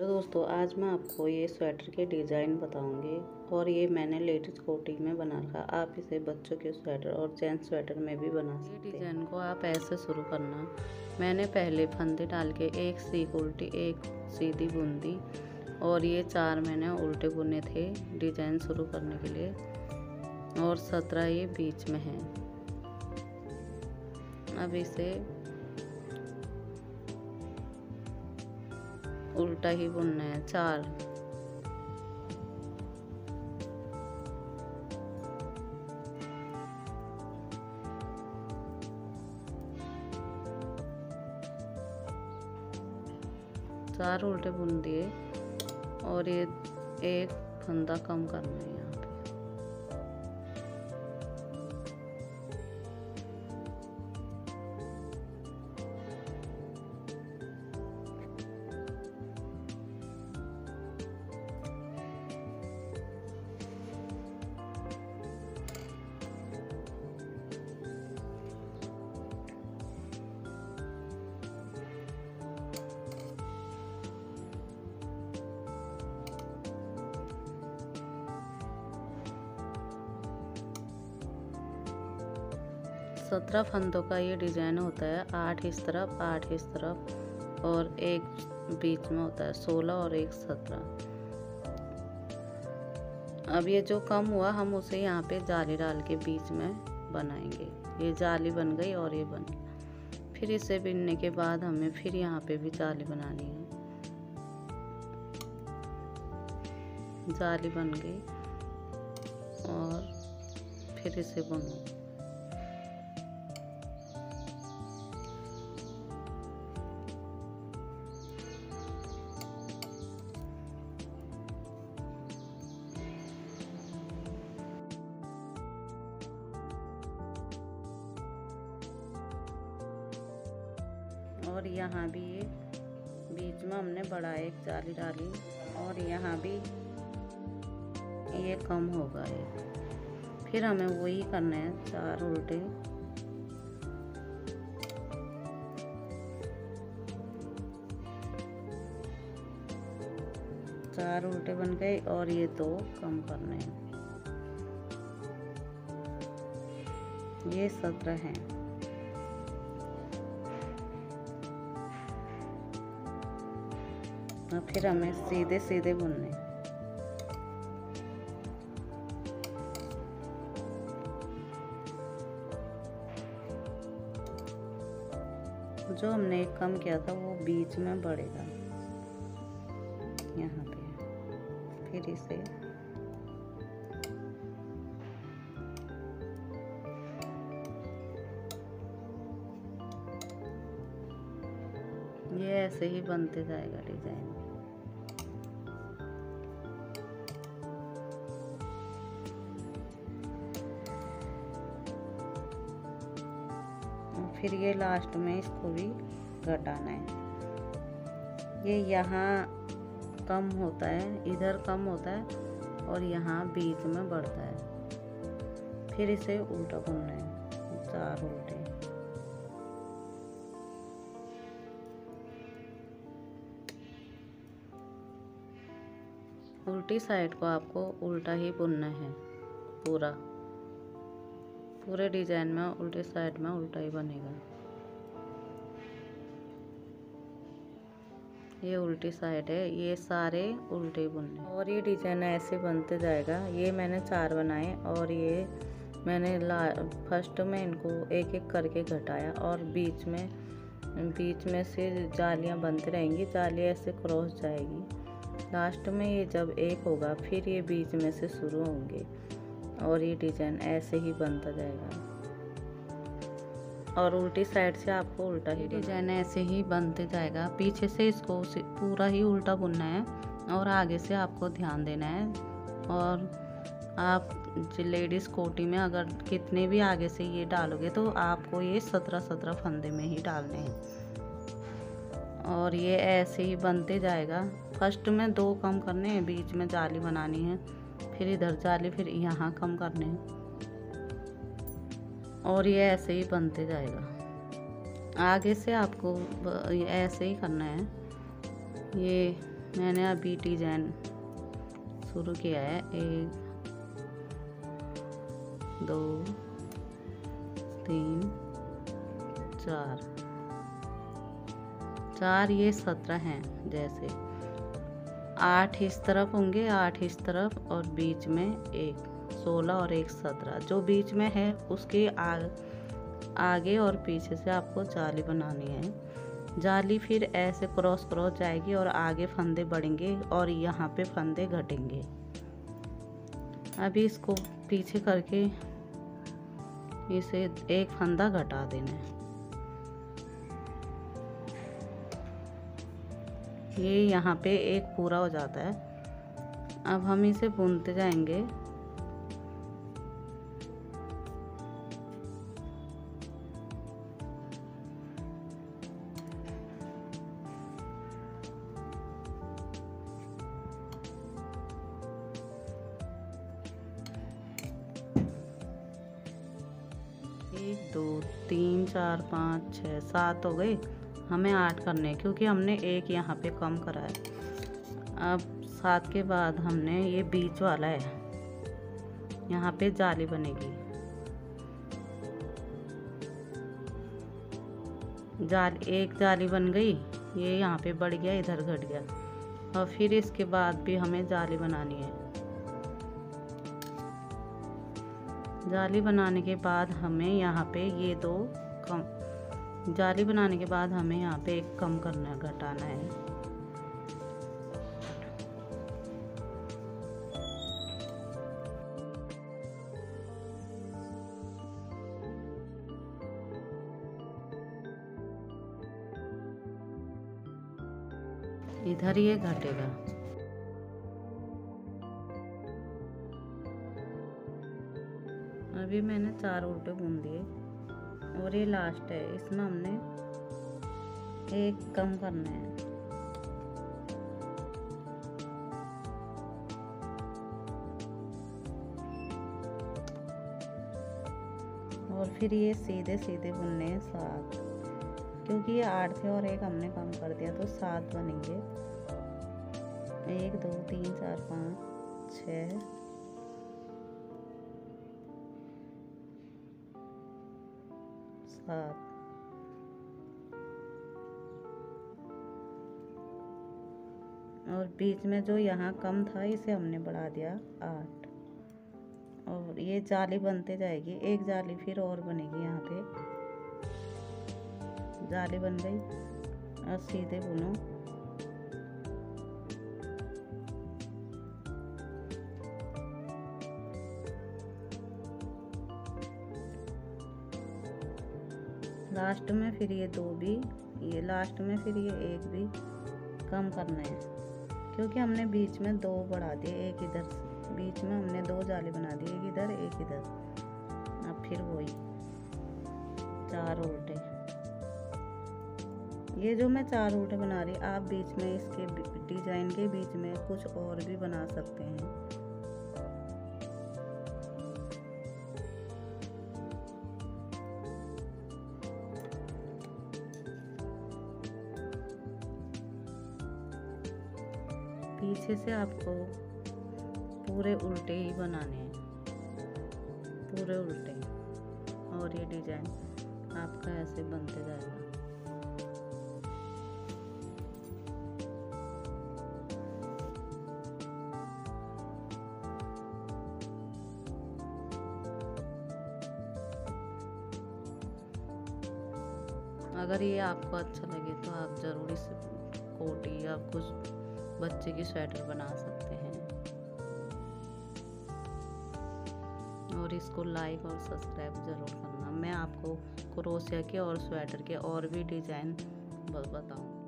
Hello दोस्तों, आज मैं आपको ये स्वेटर के डिज़ाइन बताऊंगी और ये मैंने लेडीज कोटी में बना रखा। आप इसे बच्चों के स्वेटर और जेंट्स स्वेटर में भी बना सकते हैं। ये डिज़ाइन को आप ऐसे शुरू करना। मैंने पहले फंदे डाल के एक सीख उल्टी एक सीधी बुन दी और ये 4 मैंने उल्टे बुने थे डिज़ाइन शुरू करने के लिए, और 17 ये बीच में है। अब इसे उल्टा ही बुनना है। 4 उल्टे बुन दिए और ये एक फंदा कम करना है यहाँ पे। सत्रह फंदों का ये डिजाइन होता है। 8 इस तरफ 8 इस तरफ और एक बीच में होता है 16 और एक 17। अब ये जो कम हुआ हम उसे यहाँ पे जाली डाल के बीच में बनाएंगे। ये जाली बन गई और ये बन गई। फिर इसे बिनने के बाद हमें फिर यहाँ पे भी जाली बनानी है। जाली बन गई और फिर इसे बुनो। और यहाँ भी ये बीच में हमने बड़ा एक जाली डाली और यहाँ भी ये कम होगा एक। फिर हमें वही करना है 4 उल्टे। चार उल्टे बन गए और ये 2 कम करने हैं। ये 17 हैं। और फिर हमें सीधे सीधे बुनने। जो हमने एक कम किया था वो बीच में बढ़ेगा यहाँ पे। फिर इसे ये ऐसे ही बनते जाएगा डिजाइन। फिर ये लास्ट में इसको भी घटाना है। ये यहाँ कम होता है, इधर कम होता है और यहाँ बीच में बढ़ता है। फिर इसे उल्टा बुनना है 4 उल्टे। उल्टी साइड को आपको उल्टा ही बुनना है। पूरे डिजाइन में उल्टी साइड में उल्टा ही बनेगा। ये उल्टी साइड है, ये सारे उल्टे बुनने और ये डिजाइन ऐसे बनते जाएगा। ये मैंने 4 बनाए और ये मैंने फर्स्ट में इनको एक एक करके घटाया और बीच में से जालियां बनती रहेंगी। जाली ऐसे क्रॉस जाएगी। लास्ट में ये जब एक होगा फिर ये बीच में से शुरू होंगे और ये डिजाइन ऐसे ही बनता जाएगा। और उल्टी साइड से आपको उल्टा ही डिजाइन ऐसे ही बनते जाएगा। पीछे से इसको पूरा ही उल्टा बुनना है और आगे से आपको ध्यान देना है। और आप लेडीज कोटी में अगर कितने भी आगे से ये डालोगे तो आपको ये 17 फंदे में ही डालने हैं। और ये ऐसे ही बनते जाएगा। फर्स्ट में 2 कम करने हैं, बीच में जाली बनानी है, फिर इधर जाली, फिर यहाँ कम करने हैं और ये ऐसे ही बनते जाएगा। आगे से आपको ऐसे ही करना है। ये मैंने अभी डिजाइन शुरू किया है। 1 2 3 4 ये 17 हैं। जैसे 8 इस तरफ होंगे, 8 इस तरफ और बीच में एक 16 और एक 17। जो बीच में है उसके आगे और पीछे से आपको जाली बनानी है। जाली फिर ऐसे क्रॉस क्रॉस जाएगी और आगे फंदे बढ़ेंगे और यहाँ पे फंदे घटेंगे। अभी इसको पीछे करके इसे एक फंदा घटा देना है। ये यहाँ पे एक पूरा हो जाता है। अब हम इसे बुनते जाएंगे। एक 2 3 4 5 6 7 हो गए। हमें 8 करने क्योंकि हमने एक यहाँ पे कम करा है। अब 7 के बाद हमने ये बीच वाला है, यहाँ पे जाली बनेगी। एक जाली बन गई, ये यहाँ पे बढ़ गया, इधर घट गया। और फिर इसके बाद भी हमें जाली बनानी है। जाली बनाने के बाद हमें यहाँ पे ये 2 कम, जाली बनाने के बाद हमें यहाँ पे एक कम करना, घटाना है। इधर ये घटेगा। अभी मैंने 4 उल्टे बुन दिए और ये लास्ट है। इसमें हमने एक कम करना है। और फिर ये सीधे सीधे बुनने हैं 7, क्योंकि ये 8 थे और एक हमने कम कर दिया तो 7 बनेंगे। 1 2 3 4 5 6 7। और बीच में जो यहाँ कम था इसे हमने बढ़ा दिया 8। और ये जाली बनते जाएगी। एक जाली फिर और बनेगी। यहाँ पे जाली बन गई और सीधे बुनो। लास्ट में फिर ये 2 भी, ये लास्ट में फिर ये 1 भी कम करना है, क्योंकि हमने बीच में 2 बढ़ा दिए। एक इधर बीच में हमने 2 जाली बना दी, एक इधर एक इधर। अब फिर वही 4 उल्टे। ये जो मैं 4 उल्टे बना रही, आप बीच में इसके डिजाइन के बीच में कुछ और भी बना सकते हैं। पीछे से आपको पूरे उल्टे ही बनाने हैं, पूरे उल्टे। और ये डिजाइन आपका ऐसे बनते जाएगा। अगर ये आपको अच्छा लगे तो आप ज़रूर इसे कोटी या कुछ बच्चे की स्वेटर बना सकते हैं। और इसको लाइक और सब्सक्राइब ज़रूर करना। मैं आपको क्रोशिया के और स्वेटर के और भी डिज़ाइन बताऊँ।